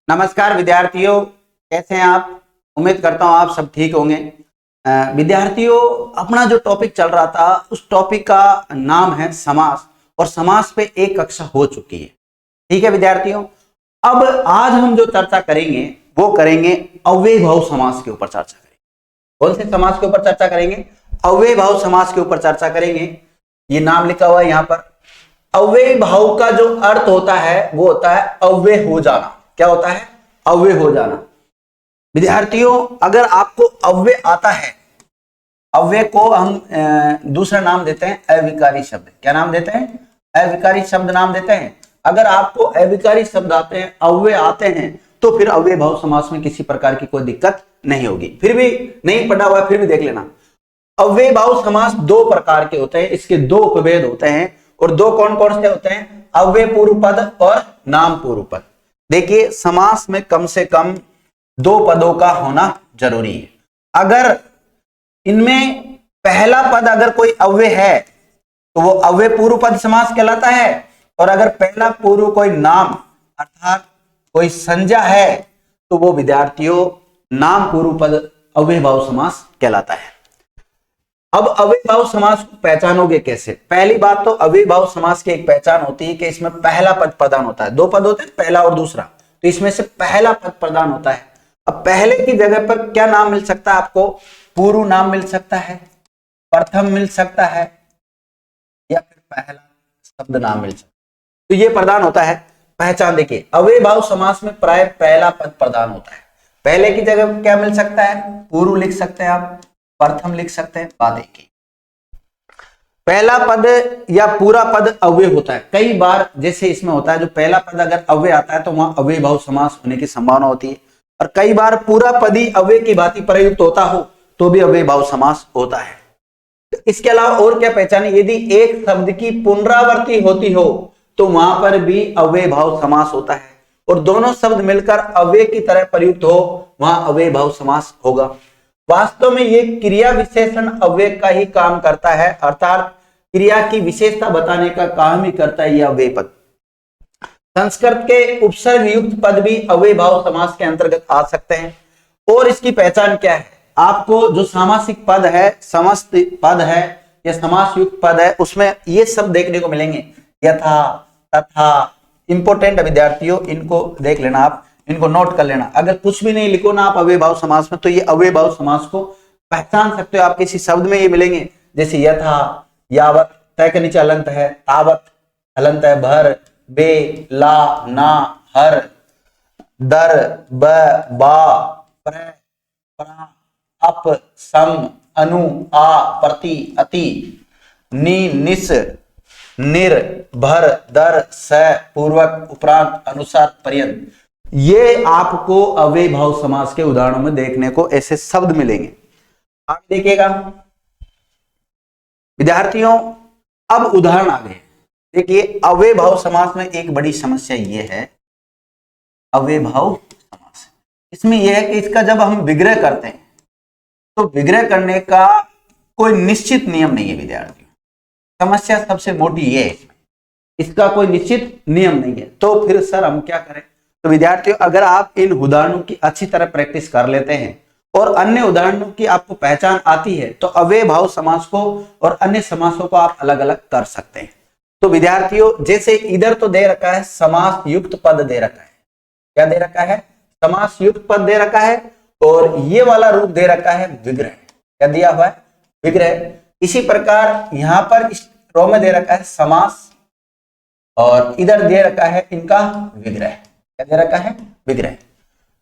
नमस्कार विद्यार्थियों, कैसे हैं आप। उम्मीद करता हूं आप सब ठीक होंगे। विद्यार्थियों, अपना जो टॉपिक चल रहा था उस टॉपिक का नाम है समास और समास पे एक कक्षा हो चुकी है। ठीक है विद्यार्थियों, अब आज हम जो चर्चा करेंगे वो करेंगे अव्ययभाव समास के ऊपर चर्चा करेंगे। कौन से समास के ऊपर चर्चा करेंगे? अव्ययभाव समास के ऊपर चर्चा करेंगे। ये नाम लिखा हुआ है यहाँ पर। अव्ययभाव का जो अर्थ होता है वो होता है अव्यय हो जाना। क्या होता है? अव्यय हो जाना। विद्यार्थियों, अगर आपको अव्यय आता है, अव्यय को हम दूसरा नाम देते हैं अविकारी शब्द। क्या नाम देते हैं? अविकारी शब्द नाम देते हैं। अगर आपको अविकारी शब्द आते हैं, अव्यय आते हैं, तो फिर अव्ययभाव समास में किसी प्रकार की कोई दिक्कत नहीं होगी। फिर भी नहीं पढ़ा हुआ फिर भी देख लेना। अव्ययभाव समास दो प्रकार के होते हैं, इसके दो उपभेद होते हैं। और दो कौन कौन से होते हैं? अव्यय पूर्व पद और नाम पूर्व पद। देखिए, समास में कम से कम दो पदों का होना जरूरी है। अगर इनमें पहला पद अगर कोई अव्यय है तो वो अव्यय पूर्व पद समास कहलाता है, और अगर पहला पूर्व कोई नाम अर्थात कोई संज्ञा है तो वो विद्यार्थियों नाम पूर्व पद अव्ययभाव समास कहलाता है। अब अव्ययभाव समास को पहचानोगे कैसे? पहली बात तो अव्ययभाव समास की एक पहचान होती है कि इसमें पहला पद प्रधान होता है। दो पद होते हैं, पहला और दूसरा, तो इसमें से पहला पद प्रधान होता है। अब पहले की जगह पर क्या नाम मिल सकता है आपको? पूर्व नाम मिल सकता है, प्रथम मिल सकता है, या फिर पहला शब्द नाम मिल सकता है। तो ये प्रधान होता है। पहचान देखिए, अव्ययभाव समास में प्राय पहला पद प्रधान होता है। पहले की जगह क्या मिल सकता है? पूर्व लिख सकते हैं आप, प्रथम लिख सकते हैं। बात एक ही, पहला पद या पूरा पद अव्यय होता है। कई बार जैसे इसमें होता है, जो पहला पद अगर अव्यय आता है तो वहां अव्ययभाव समास होने की संभावना होती है, और कई बार पूरा पद ही अव्यय की भांति प्रयुक्त होता हो तो भी अव्ययभाव समास होता है। तो इसके अलावा और क्या पहचाने? यदि एक शब्द की पुनरावृत्ति होती हो तो वहां पर भी अव्ययभाव समास होता है, और दोनों शब्द मिलकर अव्यय की तरह प्रयुक्त हो वहां अव्ययभाव समास होगा। वास्तव में ये क्रिया विशेषण अव्यय का ही काम करता है, अर्थात क्रिया की विशेषता बताने का काम ही करता है यह अव्यय पद। संस्कृत के उपसर्ग युक्त पद भी अव्ययभाव समास के अंतर्गत आ सकते हैं। और इसकी पहचान क्या है? आपको जो सामासिक पद है, समस्त पद है या समास युक्त पद है, उसमें ये सब देखने को मिलेंगे। यथा, तथा, इंपोर्टेंट विद्यार्थियों, इनको देख लेना आप, इनको नोट कर लेना। अगर कुछ भी नहीं लिखो ना आप अव्ययभाव समास में, तो ये अव्ययभाव समास को पहचान सकते हो आप। किसी शब्द में ये मिलेंगे, जैसे यथा, यावत, तय के नीचे हलंत है, तावत हलंत है, भर, बे, ला, ना, हर, दर, ब, बा, प्र, प्रा, अप, सम, अनु, आ, प्रति, अति, नि, निस, निर, भर, दर, स, पूर्वक, उपरांत, अनुसार, पर्यंत। ये आपको अव्ययभाव समास के उदाहरणों में देखने को ऐसे शब्द मिलेंगे। आप देखिएगा विद्यार्थियों, अब उदाहरण आ गए। देखिए, अव्ययभाव समास में एक बड़ी समस्या यह है, अव्ययभाव समास इसमें यह है कि इसका जब हम विग्रह करते हैं तो विग्रह करने का कोई निश्चित नियम नहीं है विद्यार्थियों। समस्या सबसे मोटी ये है, इसका कोई निश्चित नियम नहीं है। तो फिर सर हम क्या करें? तो विद्यार्थियों, अगर आप इन उदाहरणों की अच्छी तरह प्रैक्टिस कर लेते हैं और अन्य उदाहरणों की आपको पहचान आती है तो अव्ययभाव समास को और अन्य समासों को आप अलग अलग कर सकते हैं। तो विद्यार्थियों, जैसे इधर तो दे रखा है समास युक्त पद दे रखा है। क्या दे रखा है? समास युक्त पद दे रखा है, और ये वाला रूप दे रखा है विग्रह। क्या दिया हुआ है? विग्रह। इसी प्रकार यहां पर इस रो में दे रखा है समास, और इधर दे रखा है इनका विग्रह। क्या दे रखा है? विग्रह।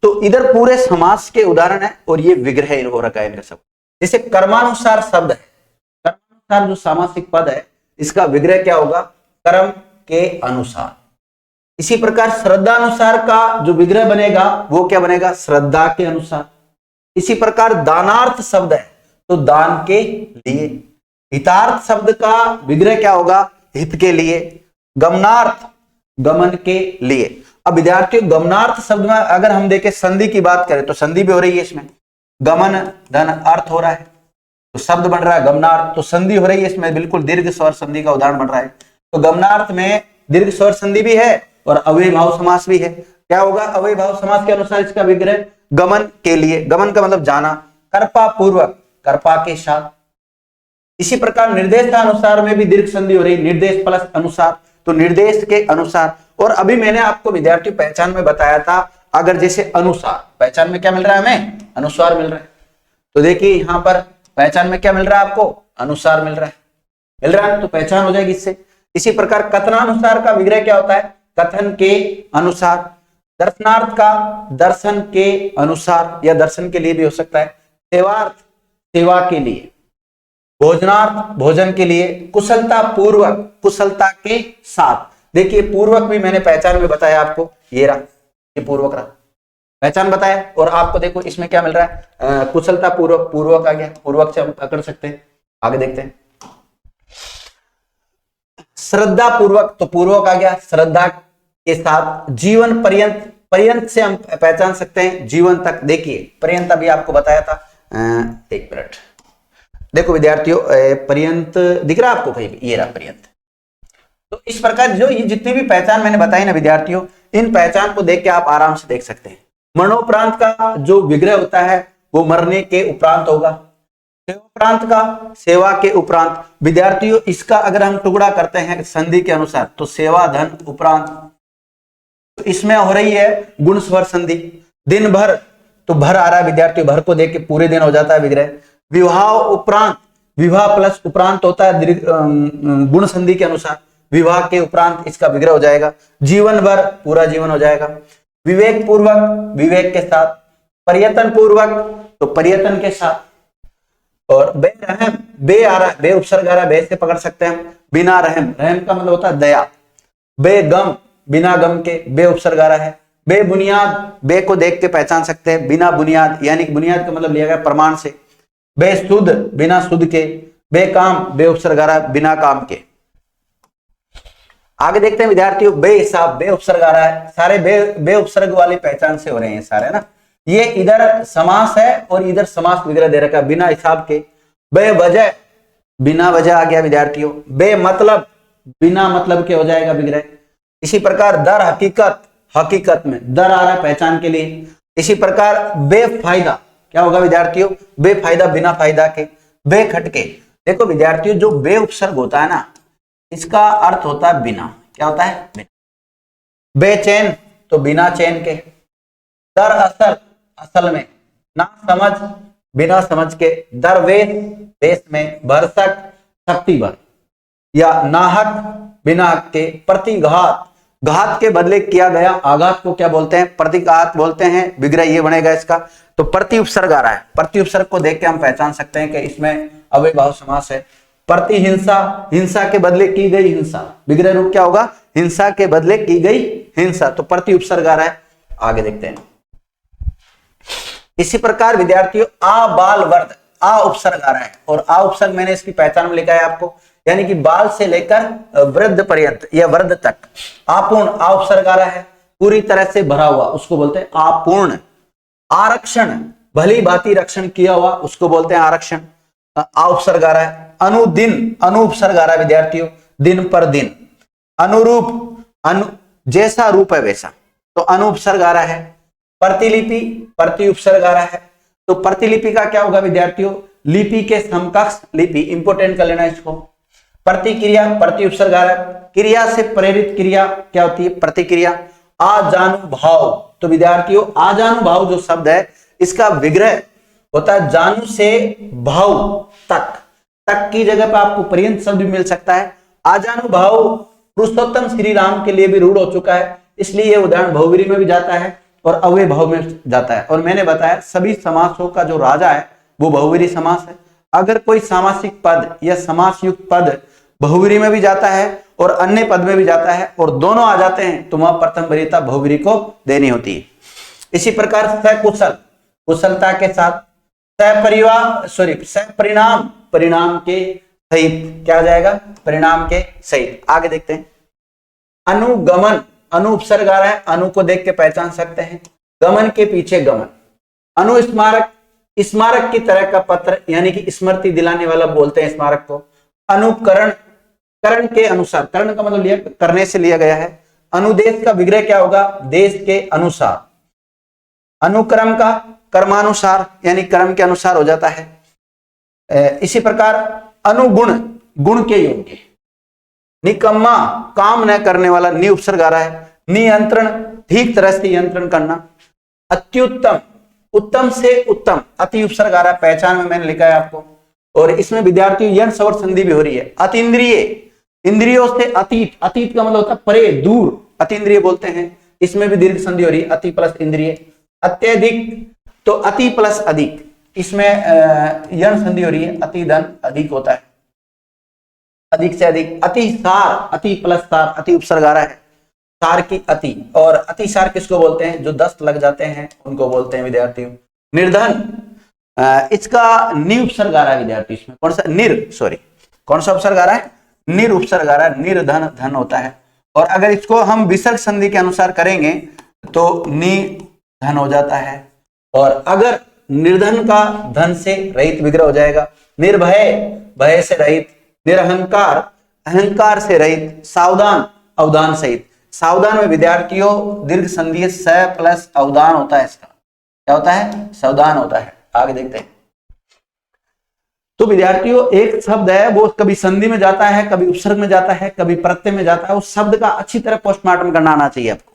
तो इधर पूरे समास के उदाहरण है और ये विग्रह हो रखा है इनका सब। जैसे कर्मानुसार शब्द है, कर्मानुसार जो सामासिक पद है इसका विग्रह क्या होगा? कर्म के अनुसार। इसी प्रकार श्रद्धानुसार का जो विग्रह बनेगा वो क्या बनेगा? श्रद्धा के अनुसार। इसी प्रकार दानार्थ शब्द है तो दान के लिए। हितार्थ शब्द का विग्रह क्या होगा? हित के लिए। गमनार्थ, गमन के लिए। अब विद्यार्थियों, गमनार्थ शब्द में अगर हम देखें संधि की बात करें तो संधि भी हो रही है इसमें। गमन धन अर्थ हो रहा है तो शब्द बन रहा है गमनार्थ, तो संधि हो रही है इसमें, बिल्कुल दीर्घ स्वर संधि का उदाहरण बन रहा है। तो गमनार्थ में दीर्घ स्वर संधि भी है और अव्ययभाव समास भी है। क्या होगा, अव्ययीभाव समास के अनुसार इसका विग्रह गमन के लिए, गमन का मतलब जाना, कर्पा पूर्वक, कर्पा के साथ। इसी प्रकार निर्देशानुसार में भी दीर्घ संधि हो रही, निर्देश प्लस अनुसार, तो निर्देश के अनुसार। और अभी मैंने आपको विद्यार्थी पहचान में बताया था, अगर जैसे अनुसार, पहचान में क्या मिल रहा है हमें, अनुसार मिल रहा है। तो देखिए यहां पर पहचान में क्या मिल रहा है आपको, अनुसार मिल रहा है, तो पहचान हो जाएगी इससे। इसी प्रकार कथनानुसार का विग्रह क्या होता है, कथन के अनुसार। दर्शनार्थ का दर्शन के अनुसार या दर्शन के लिए भी हो सकता है। सेवार्थ सेवा के लिए। भोजनार्थ भोजन के लिए। कुशलता पूर्वक कुशलता के साथ। देखिए पूर्वक भी मैंने पहचान में बताया आपको, ये रहा, ये पूर्वक रहा, पहचान बताया। और आपको देखो इसमें क्या मिल रहा है, कुशलता पूर्वक, पूर्वक आ गया, पूर्वक से हम पकड़ सकते हैं। आगे देखते हैं, श्रद्धा पूर्वक, तो पूर्वक आ गया, श्रद्धा के साथ। जीवन पर्यंत, पर्यंत से हम पहचान सकते हैं जीवन तक। देखिए पर्यंत अभी आपको बताया था, एक मिनट देखो विद्यार्थियों, पर्यंत दिख रहा है आपको कहीं, ये रहा पर्यंत। तो इस प्रकार जो ये जितनी भी पहचान मैंने बताई ना विद्यार्थियों, इन पहचान को देख के आप आराम से देख सकते हैं। मरणोपरांत का जो विग्रह होता है वो मरने के उपरांत होगा। सेवाप्रांत का सेवा के उपरांत। विद्यार्थियों इसका अगर हम टुकड़ा करते हैं संधि के अनुसार, तो सेवा धन उपरांत, तो इसमें हो रही है गुण स्वर संधि। दिन भर, तो भर आ रहा है विद्यार्थियों, भर को देख के पूरे दिन हो जाता है विग्रह। विवाह उपरांत, विवाह प्लस उपरांत होता है गुण संधि के अनुसार, विवाह के उपरांत इसका विग्रह हो जाएगा। जीवन भर, पूरा जीवन हो जाएगा। विवेक पूर्वक, विवेक के साथ। पर्यटन पूर्वक, तो पर्यटन के साथ। और बे रहम, बे आ रहा है, बे उपसर्ग आ रहा है, बे से पकड़ सकते हैं हम। बिना रहम, रहम का मतलब होता है दया। बेगम, बिना गम के, बे उपसर्ग आ रहा है। बेबुनियाद, बे को देख के पहचान सकते हैं, बिना बुनियाद, यानी कि बुनियाद का मतलब लिया गया प्रमाण से। बेसुध, बिना सुध के। बेकाम, बे उपसर्ग आ रहा है, बिना काम के। आगे देखते हैं विद्यार्थियों, बेहिसाब, बे उपसर्ग आ रहा है, सारे बे उपसर्ग वाली पहचान से हो रहे हैं सारे ना। ये इधर समास है और इधर समास विग्रह दे रखा है, बिना हिसाब के। बेवजह, बिना वजह आ गया विद्यार्थियों। बेमतलब, बिना मतलब के हो जाएगा विग्रह। इसी प्रकार दर हकीकत, हकीकत में दर आ रहा है पहचान के लिए। इसी प्रकार बेफायदा, क्या होगा विद्यार्थियों, बेफायदा, बिना फायदा के। बेखटके, देखो विद्यार्थियों जो बे उपसर्ग होता है ना, इसका अर्थ होता है बिना, क्या होता है, बिना। बेचैन, तो बिना चैन के। दरअसल, असल में। ना समझ, बिना समझ के। दरवेश, देश में। भरसक, शक्ति भर। या नाहक, बिना हक के। प्रतिघात, घात के बदले किया गया आघात को क्या बोलते हैं, प्रतिघात बोलते हैं। विग्रह ये बनेगा इसका। तो प्रति उपसर्ग आ रहा है, प्रति उपसर्ग को देख के हम पहचान सकते हैं कि इसमें अव्ययभाव समास है। प्रतिहिंसा, हिंसा के बदले की गई हिंसा, विग्रह रूप क्या होगा, हिंसा के बदले की गई हिंसा, तो प्रति उपसर्ग आ रहा है। आगे देखते हैं, इसी प्रकार विद्यार्थियों आ बाल वर्ध, आ उपसर्ग आ रहा है, और आ उपसर्ग मैंने इसकी पहचान में लिखा है आपको, यानी कि बाल से लेकर वृद्ध पर्यंत या वृद्ध तक। आपूर्ण, आ उपसर्ग आ रहा है, पूरी तरह से भरा हुआ, उसको बोलते हैं आपूर्ण। आरक्षण, भली भांति रक्षण किया हुआ, उसको बोलते हैं आरक्षण। आ उपसर्ग आ रहा है। अनुदिन, अनु उपसर्ग आ रहा है विद्यार्थियों, दिन पर दिन। अनुरूप, जैसा रूप है वैसा, तो अनु उपसर्ग आ रहा है। प्रतिलिपि, प्रति उपसर्ग आ रहा है। तो प्रतिलिपि का क्या होगा विद्यार्थियों, लिपि के समकक्ष लिपि, इंपोर्टेंट कर लेना इसको। प्रतिक्रिया, प्रति उपसर्ग आ रहा है। क्रिया से प्रेरित क्रिया क्या होती है, प्रतिक्रिया। आजानुभाव, तो विद्यार्थियों आजानुभाव जो शब्द है इसका विग्रह होता है जानु से भाव तक, तक की जगह पर आपको पर्यंत शब्द भी मिल सकता है। आजानुभाव पुरुषोत्तम श्री राम के लिए भी रूढ़ हो चुका है, इसलिए यह उदाहरण बहुव्रीहि में भी जाता है और अव्यय भाव में जाता है। और मैंने बताया सभी समासों का जो राजा है वो बहुव्रीहि समास है। अगर कोई सामासिक पद या समास युक्त पद बहुव्रीहि में भी जाता है और अन्य पद में भी जाता है और दोनों आ जाते हैं, तो वहां प्रथम वरीयता बहुव्रीहि को देनी होती है। इसी प्रकार सकुशल, कुशलता के साथ। सपरिवार, सपरिणाम, परिणाम के सहित, क्या आ जाएगा, परिणाम के सहित। आगे देखते हैं, अनुगमन, अनु उपसर्ग आ रहा है, अनु को देख के पहचान सकते हैं। गमन के पीछे गमन। अनुस्मारक, स्मारक की तरह का पत्र, यानी कि स्मृति दिलाने वाला बोलते हैं स्मारक को। अनुकरण, करण के अनुसार, करण का मतलब लिया करने से लिया गया है। अनुदेश का विग्रह क्या होगा? देश के अनुसार। अनुक्रम का कर्मानुसार यानी कर्म के अनुसार हो जाता है। इसी प्रकार अनुगुण, गुण के योग्य। निकम्मा, काम न करने वाला, नि उपसर्ग आ रहा है। नियंत्रण, ठीक तरह से नियंत्रण करना। अत्युत्तम, उत्तम से उत्तम, अति उपसर्ग आ रहा है, पहचान में मैंने लिखा है आपको। और इसमें विद्यार्थियों यण सवर संधि भी हो रही है। अतीन्द्रिय, इंद्रियों से अतीत, अतीत का मतलब होता है परे, दूर, अतीन्द्रिय बोलते हैं। इसमें भी दीर्घ संधि हो रही है, अति प्लस इंद्रिय। अत्यधिक, तो अति प्लस अधिक, इसमें यण संधि हो रही है, अति धन अधिक होता है, अधिक से अधिक। अतिसार, अति प्लस सार, अति उपसर्ग आ रहा है, सार की अति। और अतिसार किसको बोलते हैं? जो दस्त लग जाते हैं उनको बोलते हैं विद्यार्थियों। निर्धन, इसका नि उपसर्ग आ रहा है विद्यार्थी, इसमें कौन सा? कौन सा उपसर्ग आ रहा है? निर उपसर्ग आ रहा है। निर्धन, धन होता है। और अगर इसको हम विसर्ग संधि के अनुसार करेंगे तो नि धन हो जाता है। और अगर निर्धन का धन से रहित विग्रह हो जाएगा। निर्भय, भय से रहित। निरहंकार, अहंकार से रहित। सावधान, अवधान सहित। सावधान में विद्यार्थियों दीर्घ संधि स प्लस अवधान होता है, इसका क्या होता है? सावधान होता है। आगे देखते हैं। तो विद्यार्थियों एक शब्द है वो कभी संधि में जाता है, कभी उपसर्ग में जाता है, कभी प्रत्यय में जाता है। उस शब्द का अच्छी तरह पोस्टमार्टम करना आना चाहिए आपको।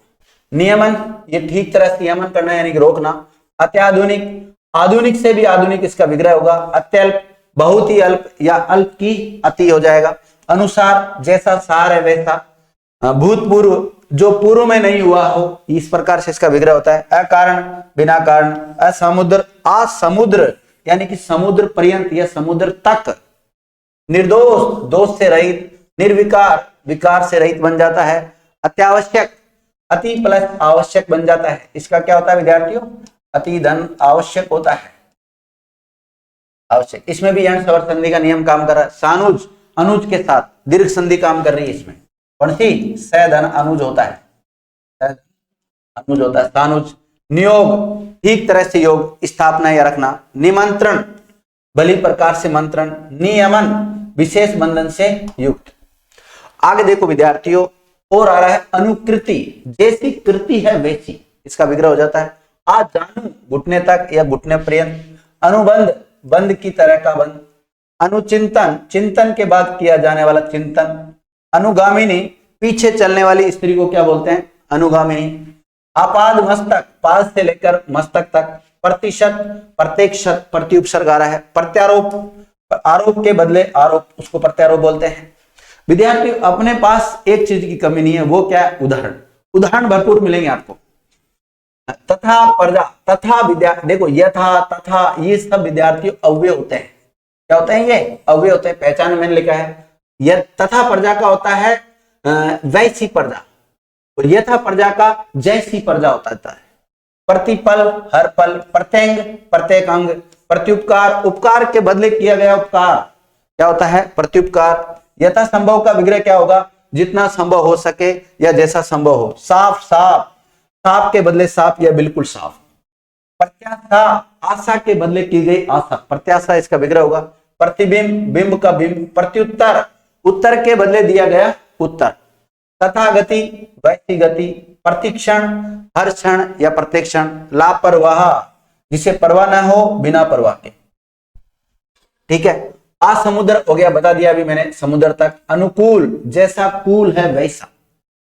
नियमन, ये ठीक तरह से नियमन करना यानी कि रोकना। अत्याधुनिक, आधुनिक से भी आधुनिक इसका विग्रह होगा। अत्यल्प, बहुत ही अल्प या अल्प की अति हो जाएगा। अनुसार, जैसा सार है वैसा। भूतपूर्व, जो पूर्व में नहीं हुआ हो, इस प्रकार से इसका विग्रह होता है। अकारण, बिना कारण। असमुद्र, असमुद्र यानी कि समुद्र पर्यंत या समुद्र तक। निर्दोष, दोष से रहित। निर्विकार, विकार से रहित बन जाता है। अत्यावश्यक, अति प्लस आवश्यक बन जाता है। इसका क्या होता है विद्यार्थियों? अति धन आवश्यक होता है, आवश्यक। इसमें भी यण सवर संधि का नियम काम कर रहा है। सानुज, अनुज के साथ दीर्घ संधि काम कर रही है इसमें। कौन सी? सधन अनुज होता है, अनुज होता है सानुज। नियोग, ठीक तरह से योग, स्थापना या रखना। निमंत्रण, भली प्रकार से मंत्रण। नियमन, विशेष बंधन से युक्त। आगे देखो विद्यार्थियों, और आ रहा है अनुकृति, जैसी कृति है वैसी, इसका विग्रह हो जाता है। आ जानू, घुटने तक या घुटने पर्यंत। अनुबंध, बंध की तरह का बंध। अनुचिंतन, चिंतन के बाद किया जाने वाला चिंतन। अनुगामिनी, पीछे चलने वाली स्त्री को क्या बोलते हैं? अनुगामिनी। आपाद मस्तक, पाद से लेकर मस्तक तक। प्रतिशत, प्रत्येक शत, प्रति उपसर्ग आ रहा है। प्रत्यारोप, आरोप के बदले आरोप, उसको प्रत्यारोप बोलते हैं। विद्यार्थी अपने पास एक चीज की कमी नहीं है, वो क्या है? उदाहरण। उदाहरण भरपूर मिलेंगे आपको। तथा, प्रजा, तथा विद्या, देखो यथा, तथा, ये सब विद्यार्थी अव्यय होते हैं। क्या होते हैं? ये अव्यय होते हैं। पहचान में मैंने लिखा है। यह तथा प्रजा का होता है वैसी प्रजा, और यथा प्रजा का जैसी प्रजा होता है। प्रतिपल, हर पल। प्रत्यंग, प्रत्येक अंग। प्रत्युपकार, उपकार के बदले किया गया उपकार क्या होता है? प्रत्युपकार। यथा संभव का विग्रह क्या होगा? जितना संभव हो सके या जैसा संभव हो। साफ, साफ, साफ के बदले साफ या बिल्कुल साफ। प्रत्याशा, आशा के बदले की गई आशा, प्रत्याशा इसका विग्रह होगा। प्रतिबिंब, बिंब का बिंब। प्रत्युत्तर, उत्तर के बदले दिया गया उत्तर। तथा गति, वैसी गति। प्रतिक्षण, हर क्षण या प्रत्येक क्षण। लापरवाह, जिसे परवाह न हो, बिना परवाह के। ठीक है। असमुद्र हो गया, बता दिया अभी मैंने, समुद्र तक। अनुकूल, जैसा कूल है वैसा।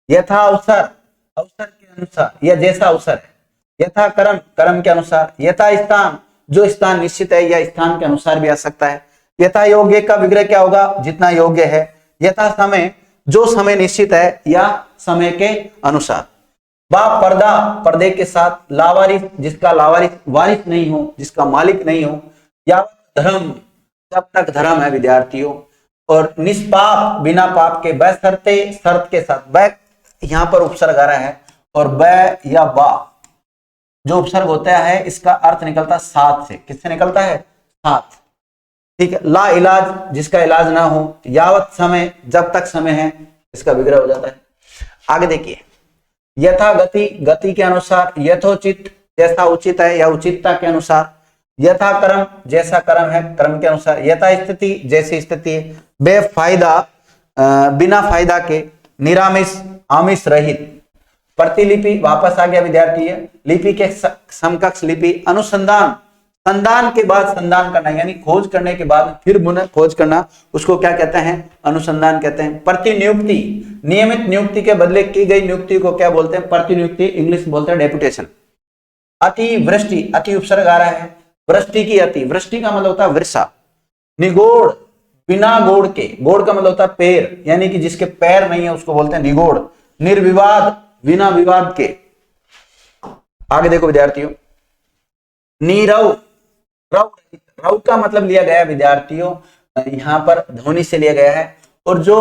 यथा अवसर, अवसर के अनुसार या जैसा अवसर है। यथा कर्म, कर्म के अनुसार। यथा स्थान, जो स्थान निश्चित है या स्थान के अनुसार भी आ सकता है। यथा योग्य का विग्रह क्या होगा? जितना योग्य है। यथा समय, जो समय निश्चित है या समय के अनुसार। बा पर्दा, पर्दे के साथ। लावारिस, जिसका लावारिस वारिस नहीं हो, जिसका मालिक नहीं हो। या धर्म, जब तक धर्म है विद्यार्थियों। और निष्पाप, बिना पाप के। बशर्ते, शर्त के साथ। बै यहां पर उपसर्ग आ रहा है, और बै या बा जो उपसर्ग होता है इसका अर्थ निकलता है साथ से। किससे निकलता है? साथ। ठीक है। ला इलाज, जिसका इलाज ना हो। यावत समय, जब तक समय है, इसका विग्रह हो जाता है। आगे देखिए, यथा गति, गति के अनुसार। यथोचित, जैसा उचित है या उचितता के अनुसार। यथा कर्म, जैसा कर्म है, कर्म के अनुसार। यथा स्थिति, जैसी स्थिति है। बेफायदा, बिना फायदा के। निरामिष, आमिष रहित। प्रतिलिपि वापस आ गया विद्यार्थी है, लिपि के समकक्ष लिपि। अनुसंधान, संधान के बाद संधान करना, यानी खोज करने के बाद फिर पुनः खोज करना, उसको क्या कहते हैं? अनुसंधान कहते हैं। प्रतिनियुक्ति, नियमित नियुक्ति के बदले की गई नियुक्ति को क्या बोलते हैं? प्रतिनियुक्ति, इंग्लिश में बोलते हैं डेपुटेशन। अतिवृष्टि, अति उपसर्ग आ रहा है, वृष्टि की अति, वृष्टि का मतलब होता है वर्षा। निगोड़, बिना गोड़ के, गोड़ का मतलब होता है पैर, यानी कि जिसके पैर नहीं है उसको बोलते हैं निगोड़। निर्विवाद, बिना विवाद के। आगे देखो विद्यार्थियों, नीरव, रव, रव का मतलब लिया गया विद्यार्थियों यहां पर ध्वनि से लिया गया है। और जो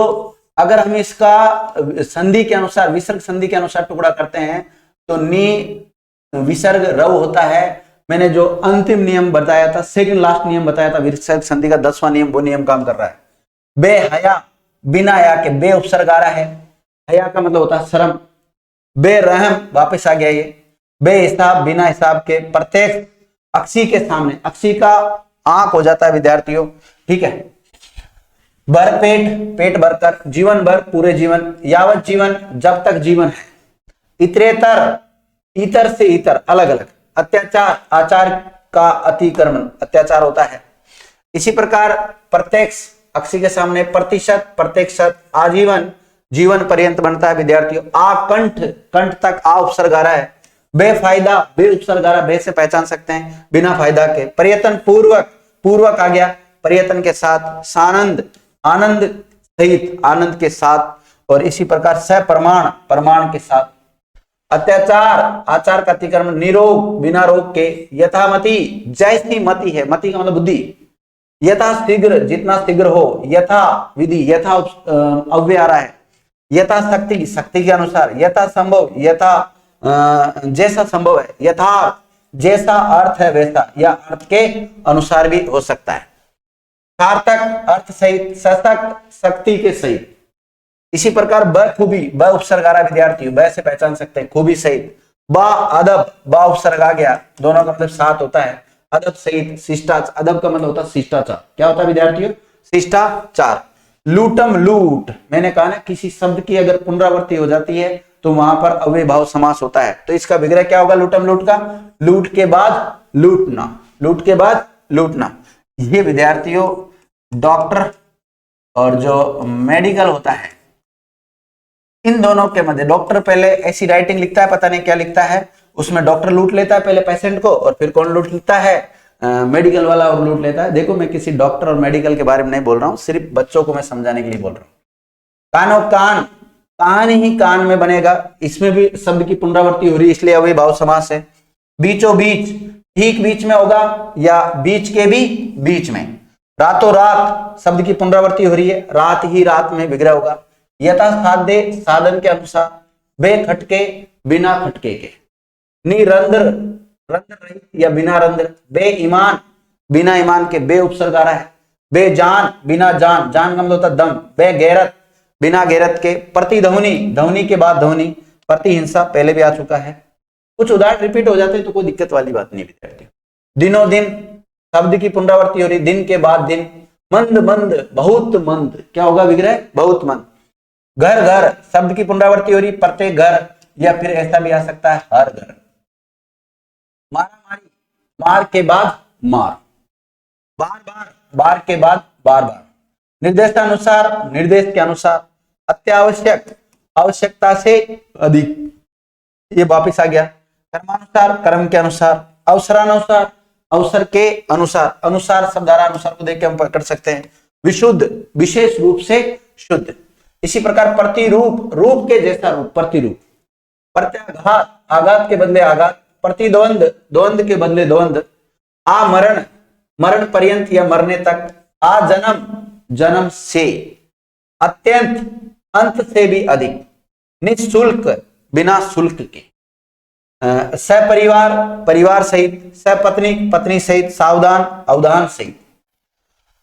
अगर हम इसका संधि के अनुसार, विसर्ग संधि के अनुसार टुकड़ा करते हैं तो नी विसर्ग रव होता है। मैंने जो अंतिम नियम बताया था, सेकंड लास्ट नियम बताया था विसर्ग संधि का, 10वां नियम, वो नियम काम कर रहा है। बेहया, बिना या के, बे उपसर्ग आ रहा है, हया का मतलब होता है शर्म। बेरहम, वापस आ गया ये। बेहिसाब, बिना हिसाब के। प्रत्येक, अक्षी के सामने, अक्षी का आंख हो जाता है विद्यार्थियों, ठीक है। भर पेट, पेट भरकर। जीवन भर, पूरे जीवन। यावत जीवन, जब तक जीवन है। इतरेतर, इतर से इतर, अलग अलग। अत्याचार, आचार का अतिक्रमण, अत्याचार होता है। इसी प्रकार प्रत्यक्ष, अक्षी के सामने। प्रतिशत, प्रत्यक्षत। आजीवन, जीवन पर्यंत बनता है विद्यार्थियों। आकंठ, कंठ तक आ उपसर्ग आ रहा है। बेफायदा, बे उपसर्ग आ रहा है, बे से पहचान सकते हैं, बिना फायदा के। प्रयत्न पूर्वक, पूर्वक आ गया, प्रयत्न के साथ। सानंद, आनंद सहित, आनंद के साथ। और इसी प्रकार सप्रमाण, प्रमाण के साथ। अत्याचार, आचार का अतिक्रमण। निरोग, बिना रोग के। यथामति, जैसी मति है, मति का मतलब बुद्धि। यथा शीघ्र, जितना शीघ्र हो। यथा विधि, यथा अव्यय आ रहा है। यथा शक्ति, शक्ति के अनुसार। यथा संभव, यथा जैसा संभव है। यथार्थ, जैसा अर्थ है वैसा, या अर्थ के अनुसार भी हो सकता है। सार्थक, अर्थ सहित। सशक्त, शक्ति के सहित। इसी प्रकार बखूबी, ब उपसर्ग आ रहा विद्यार्थियों, ब से पहचान सकते हैं, खूबी सहित। बा अदब, बा उपसर्ग आ गया, दोनों का मतलब साथ होता है। अदब सहित। शिष्टाचार, अदब का मतलब होता है शिष्टाचार। क्या होता है विद्यार्थियों? शिष्टाचार। लूटम, लूट, मैंने कहा ना किसी शब्द की अगर पुनरावृत्ति हो जाती है तो वहां पर अव्यय भाव समास होता है। तो इसका विग्रह क्या होगा लूटम लूट का? लूट के बाद लूटना, लूट के बाद लूटना। ये विद्यार्थियों डॉक्टर और जो मेडिकल होता है, इन दोनों के मध्य, डॉक्टर पहले ऐसी राइटिंग लिखता है, पता नहीं क्या लिखता है, उसमें डॉक्टर लूट लेता है पहले पेशेंट को, और फिर कौन लूट लेता है? मेडिकल वाला और लूट लेता है। देखो मैं किसी डॉक्टर और मेडिकल के बारे में नहीं बोल रहा हूं, सिर्फ बच्चों को मैं समझाने के लिए बोल रहा हूं। कानो कान, कान ही कान में बनेगा, इसमें भी शब्द की पुनरावृत्ति हो रही है, इसलिए अव्यय भाव समास है। बीचों बीच, ठीक बीच में होगा, या बीच के भी बीच में। रातों रात, शब्द की पुनरावृत्ति हो रही है, रात ही रात में विग्रह होगा। यथा साध्य, साधन के अनुसार। बे खटके, बिना खटके के। निरंध्र, रंध्र रहित या बिना रंध्र। बेईमान, बिना ईमान के, बे उपसर्ग आ रहा है। बेजान, बिना जान, जान का मतलब होता है दम। बेगैरत, बिना गैरत के। प्रतिध्वनि, ध्वनि के बाद ध्वनि। प्रतिहिंसा, पहले भी आ चुका है। कुछ उदाहरण रिपीट हो जाते हैं तो कोई दिक्कत वाली बात नहीं विद्यार्थी। दिनों दिन, शब्द की पुनरावृत्ति हो रही, दिन के बाद दिन। मंद मंद, बहुत मंद, क्या होगा विग्रह? बहुत मंद। घर घर, शब्द की पुनरावृत्ति हो रही, प्रत्येक घर, या फिर ऐसा भी आ सकता है हर घर। मारा मारी, मार के बाद मार। बार बार, बार के बाद बार बार। निर्देशानुसार, निर्देश के अनुसार। अत्यावश्यक, आवश्यकता से अधिक, ये वापिस आ गया। कर्मानुसार, कर्म के अनुसार। अवसरानुसार, अवसर के अनुसार। अनुसार शब्दारा अनुसार को देख के हम पकड़ सकते हैं। विशुद्ध, विशेष रूप से शुद्ध। इसी प्रकार प्रतिरूप, रूप के जैसा रूप, प्रतिरूप। प्रत्याघात, आघात के बदले आघात। प्रतिद्वंद, द्वंद के बदले द्वंद। आमरण, मरण पर्यंत या मरने तक। आजन्म, जन्म से। अत्यंत, अंत से भी अधिक। निःशुल्क, बिना शुल्क के। सपरिवार, परिवार सहित। सपत्नी, पत्नी सहित। सावधान, अवधान सहित।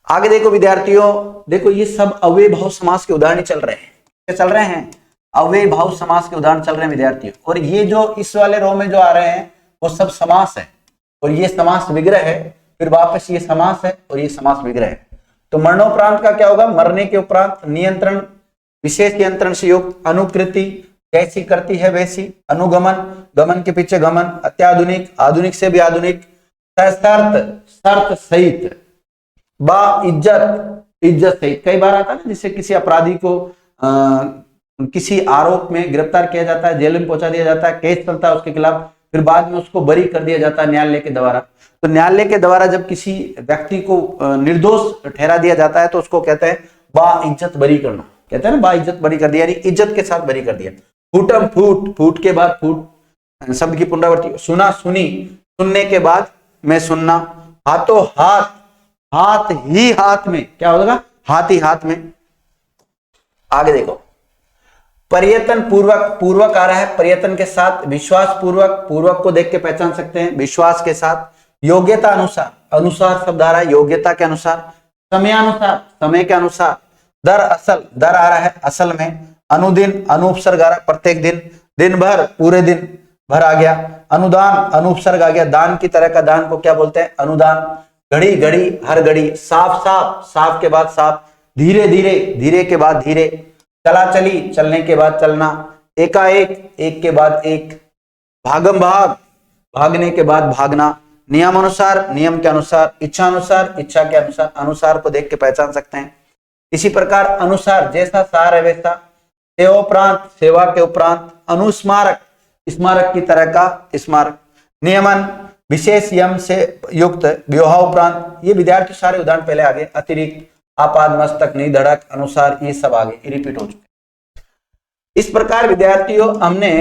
आगे देखो विद्यार्थियों, देखो ये सब अव्यय भाव समास के उदाहरण चल रहे हैं। क्या चल रहे हैं? अव्यय भाव समास के उदाहरण चल रहे हैं विद्यार्थियों। और ये जो इस वाले रो में जो आ रहे हैं वो सब समास है, और ये समास विग्रह है, फिर वापस ये समास है और ये समास विग्रह है। तो मरणोपरांत का क्या होगा? मरने के उपरांत। नियंत्रण, विशेष नियंत्रण से युक्त। अनुकृति, जैसी करती है वैसी, अनुगमन, गमन के पीछे गमन, अत्याधुनिक, आधुनिक से भी आधुनिक, सशर्त, शर्त सहित, बा इज्जत, इज्जत सहित। कई बार आता है ना, जिससे किसी अपराधी को किसी आरोप में गिरफ्तार किया जाता है, जेल में पहुंचा दिया जाता है, केस चलता है उसके खिलाफ, फिर बाद में उसको बरी कर दिया जाता है न्यायालय के द्वारा। तो न्यायालय के द्वारा जब किसी व्यक्ति को निर्दोष ठहरा दिया जाता है तो उसको कहते हैं बा इज्जत बरी करना, कहते हैं ना, बा इज्जत बरी कर दिया, यानी इज्जत के साथ बरी कर दिया। फूटम फूट, फूट के बाद फूट, शब्द की पुनरावृत्ति। सुना सुनी, सुनने के बाद में सुनना। हाथों हाथ, हाथ ही हाथ में, क्या होगा, हाथ ही हाथ में। आगे देखो, पर्यतन पूर्वक, पूर्वक आ रहा है, पर्यतन के साथ, विश्वास पूर्वक, पूर्वक को देख के पहचान सकते हैं, विश्वास के साथ। योग्यता अनुसार, अनुसार शब्द आ रहा है, योग्यता के अनुसार। समयानुसार, समय के अनुसार। दर असल, दर आ रहा है असल में। अनुदिन, अनुपसर्ग आ रहा है प्रत्येक दिन। दिन भर, पूरे दिन भर आ गया। अनुदान, अनुपसर्ग आ गया, दान की तरह का दान को क्या बोलते हैं, अनुदान। घड़ी घड़ी, हर घड़ी। साफ साफ, साफ के बाद साफ। धीरे धीरे, धीरे के बाद धीरे। चला चली, चलने के बाद चलना। एकाएक, एक के बाद एक। भागम भाग, भागने के बाद भागना। नियम अनुसार, नियम के अनुसार। इच्छा अनुसार, इच्छा के अनुसार। अनुसार को देख के पहचान सकते हैं। इसी प्रकार अनुसार, जैसा सार है वैसा। सेवोपरांत, सेवा के उपरांत। अनुस्मारक, स्मारक की तरह का स्मारक। नियमन, विशेष यम से युक्त, व्यूहोपरांत। ये विद्यार्थी सारे उदाहरण पहले आगे। अतिरिक्त, आपाद मस्तक, निधड़क, अनुसार, ये सब आगे रिपीट हो चुके। इस प्रकार विद्यार्थियों हमने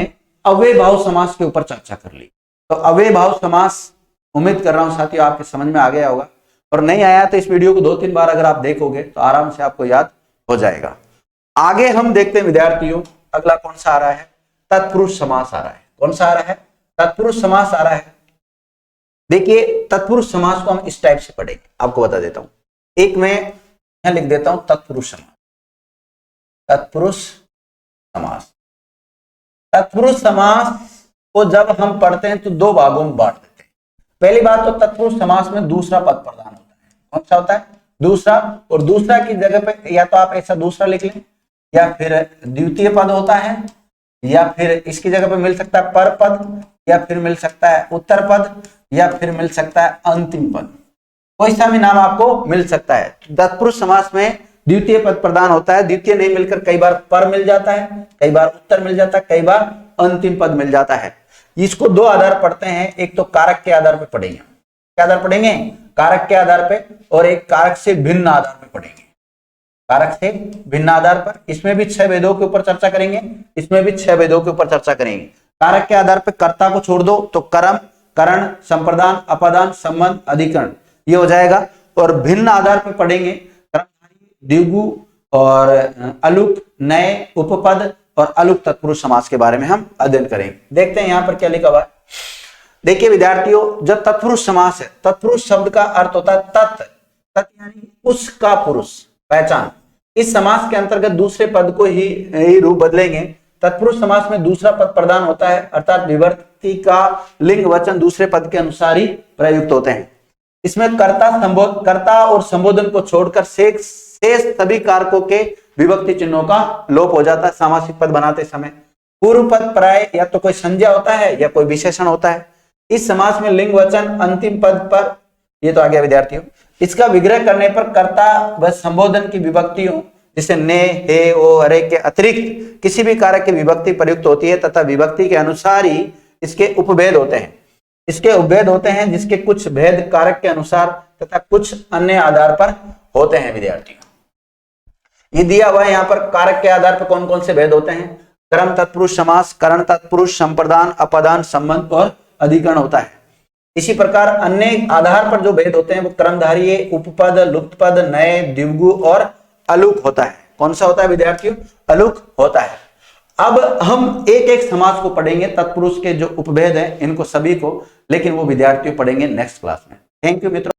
अव्यय भाव समास के ऊपर चर्चा कर ली। तो अव्यय भाव समास उम्मीद कर रहा हूं साथियों आपके समझ में आ गया होगा, और नहीं आया तो इस वीडियो को 2-3 बार अगर आप देखोगे तो आराम से आपको याद हो जाएगा। आगे हम देखते हैं विद्यार्थियों, अगला कौन सा आ रहा है, तत्पुरुष समास आ रहा है। कौन सा आ रहा है, तत्पुरुष समास आ रहा है। देखिए तत्पुरुष समास को हम इस टाइप से पढ़ेंगे, आपको बता देता हूं। एक मैं यहां लिख देता हूं तत्पुरुष समास। तत्पुरुष समास, तत्पुरुष समास को जब हम पढ़ते हैं तो दो भागों में बांट देते हैं। पहली बात तो तत्पुरुष समास में दूसरा पद प्रधान होता है। कौन सा होता है, दूसरा। और दूसरा की जगह पे या तो आप ऐसा दूसरा लिख लें, या फिर द्वितीय पद होता है, या फिर इसकी जगह पे मिल सकता है पर पद, या फिर मिल सकता है उत्तर पद, या फिर मिल सकता है अंतिम पद। कोई सा भी नाम आपको मिल सकता है। तत्पुरुष समास में द्वितीय पद प्रदान होता है। द्वितीय नहीं मिलकर कई बार पर मिल जाता है, कई बार उत्तर मिल जाता है, कई बार अंतिम पद मिल जाता है। इसको दो आधार पढ़ते हैं, एक तो कारक के आधार पर पढ़ेंगे। क्या आधार पढ़ेंगे, कारक के आधार पे, और एक कारक से भिन्न आधार पर पढ़ेंगे। कारक से भिन्न आधार पर, इसमें भी 6 भेदों के ऊपर चर्चा करेंगे, इसमें भी 6 भेदों के ऊपर चर्चा करेंगे। कारक के आधार पर कर्ता को छोड़ दो तो कर्म, करण, संप्रदान, अपादान, संबंध, अधिकरण, ये हो जाएगा। और भिन्न आधार पर पढ़ेंगे कर्मधारय, द्विगु और अलुक, नए, उपपद और अलुक तत्पुरुष समास के बारे में हम अध्ययन करेंगे। देखते हैं यहां पर क्या लिखा हुआ है। देखिए विद्यार्थियों, जब तत्पुरुष समास है, तत्पुरुष शब्द का अर्थ होता है तत्, तत् यानी उसका पुरुष, पहचान। इस समास के अंतर्गत दूसरे पद को ही रूप बदलेंगे। तत्पुरुष समास में दूसरा पद प्रदान होता है, अर्थात विभक्ति का लिंग वचन दूसरे पद के अनुसार ही प्रयुक्त होते हैं। इसमें कर्ता और संबोधन को छोड़कर शेष सभी कारकों के विभक्ति चिन्हों का लोप हो जाता है सामासिक पद बनाते समय। पूर्व पद प्राय या तो कोई संज्ञा होता है या कोई विशेषण होता है। इस समास में लिंग वचन अंतिम पद पर, ये तो आ गया विद्यार्थियों। इसका विग्रह करने पर कर्ता व संबोधन की विभक्तियों जैसे ने, हे, ओ, अरे के अतिरिक्त किसी भी कारक की विभक्ति प्रयुक्त होती है तथा विभक्ति के अनुसार ही इसके उपभेद होते हैं। इसके उपभेद होते हैं जिसके कुछ भेद कारक के अनुसार तथा कुछ अन्य आधार पर होते हैं। विद्यार्थियों ये दिया हुआ है यहाँ पर, कारक के आधार पर कौन कौन से भेद होते हैं। कर्म तत्पुरुष समास, करण तत्पुरुष, संप्रदान, अपादान, संबंध और अधिकरण होता है। इसी प्रकार अन्य आधार पर जो भेद होते हैं वो कर्मधारय, उपपद, लुप्त पद, नए, द्विगु और अलुक होता है। कौन सा होता है विद्यार्थियों, अलुक होता है। अब हम एक एक समास को पढ़ेंगे, तत्पुरुष के जो उपभेद हैं इनको सभी को, लेकिन वो विद्यार्थियों पढ़ेंगे नेक्स्ट क्लास में। थैंक यू मित्रों।